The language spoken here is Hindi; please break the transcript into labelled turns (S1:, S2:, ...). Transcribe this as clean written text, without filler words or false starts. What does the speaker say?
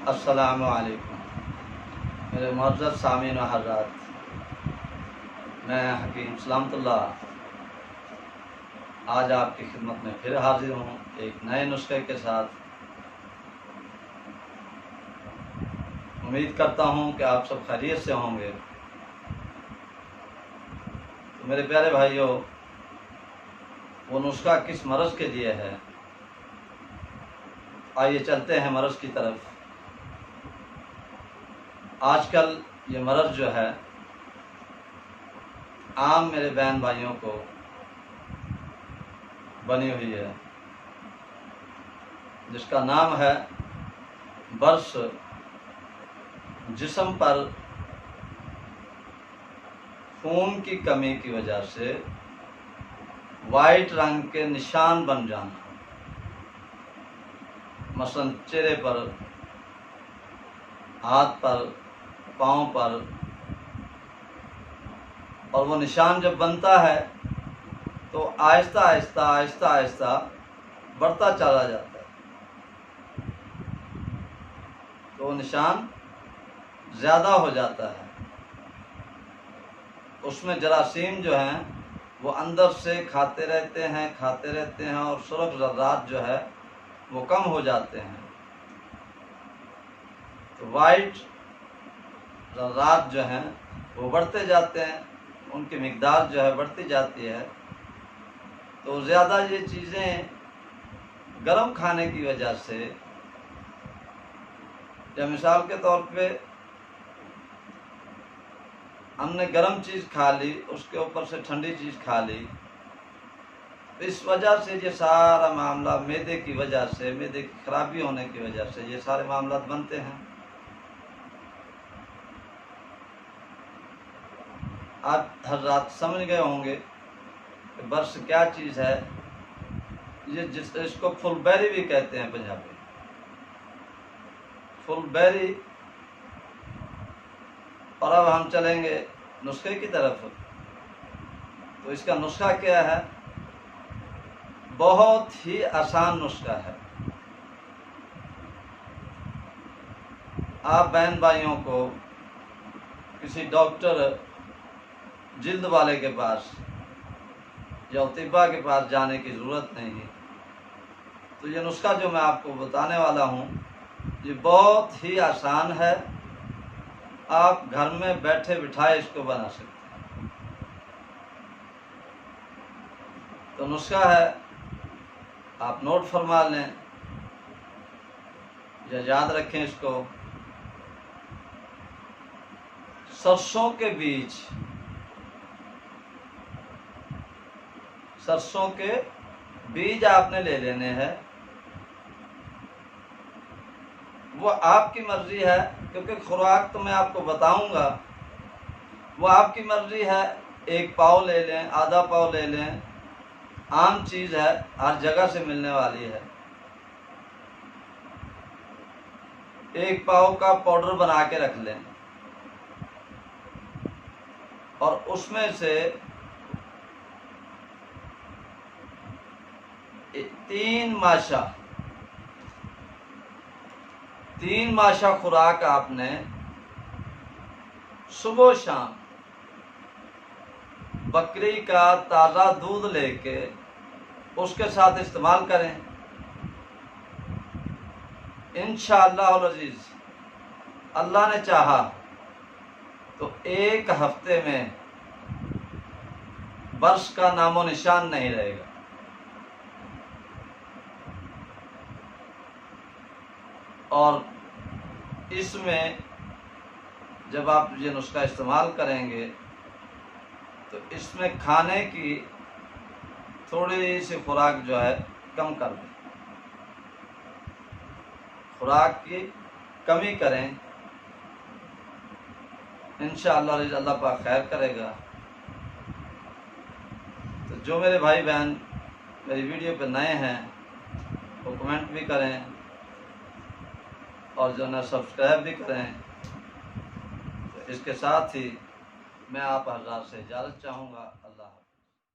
S1: अस्सलामु अलैकुम मेरे मुअज़्ज़ज़ सामीन व हज़रात, मैं हकीम सलामतुल्लाह आज आपकी खिदमत में फिर हाजिर हूँ एक नए नुस्खे के साथ। उम्मीद करता हूँ कि आप सब खैरियत से होंगे। तो मेरे प्यारे भाइयों, वो नुस्खा किस मरज़ के लिए है, आइए चलते हैं मरज़ की तरफ। आजकल ये मरज़ जो है आम मेरे बहन भाइयों को बनी हुई है, जिसका नाम है बर्स। जिस्म पर खून की कमी की वजह से वाइट रंग के निशान बन जाना, मसलन चेहरे पर, हाथ पर, पाँव पर, और वो निशान जब बनता है तो आहिस्ता आहिस्ता बढ़ता चला जाता है, तो वो निशान ज़्यादा हो जाता है। उसमें जरासीम जो हैं वो अंदर से खाते रहते हैं और सुरख ज़र्रात जो है वो कम हो जाते हैं। तो वाइट ज़र्रात जो हैं वो बढ़ते जाते हैं, उनकी मिक़दार जो है बढ़ती जाती है। तो ज़्यादा ये चीज़ें गरम खाने की वजह से, या मिसाल के तौर पे हमने गरम चीज़ खा ली, उसके ऊपर से ठंडी चीज़ खा ली, इस वजह से ये सारा मामला मैदे की वजह से, मैदे की खराबी होने की वजह से ये सारे मामला बनते हैं। आप हज़रात समझ गए होंगे कि बर्स क्या चीज़ है। ये इसको फुलबेरी भी कहते हैं पंजाबी, फुलबेरी। और अब हम चलेंगे नुस्खे की तरफ। तो इसका नुस्खा क्या है? बहुत ही आसान नुस्खा है। आप बहन भाइयों को किसी डॉक्टर जिल्द वाले के पास या तिब्बा के पास जाने की ज़रूरत नहीं है। तो ये नुस्खा जो मैं आपको बताने वाला हूँ ये बहुत ही आसान है, आप घर में बैठे बिठाए इसको बना सकते हैं। तो नुस्खा है, आप नोट फरमा लें या याद रखें इसको। सरसों के बीज आपने ले लेने हैं। वो आपकी मर्जी है, क्योंकि खुराक तो मैं आपको बताऊंगा, वो आपकी मर्जी है। 1 पाव ले लें, आधा पाव ले लें, आम चीज़ है, हर जगह से मिलने वाली है। 1 पाव का पाउडर बना के रख लें और उसमें से 3 माशा खुराक आपने सुबह शाम बकरी का ताज़ा दूध लेके उसके साथ इस्तेमाल करें। इंशाअल्लाह अज़ीज़, अल्लाह ने चाहा तो 1 हफ्ते में बर्स का नामो निशान नहीं रहेगा। और इसमें जब आप ये नुस्खा इस्तेमाल करेंगे तो इसमें खाने की थोड़ी सी खुराक जो है कम कर दें, खुराक की कमी करें। इंशाअल्लाह अल्लाह पाक खैर करेगा। तो जो मेरे भाई बहन मेरी वीडियो पे नए हैं वो कमेंट भी करें और जो ना सब्सक्राइब भी करें। तो इसके साथ ही मैं आप हज़रात से इजाज़त चाहूँगा।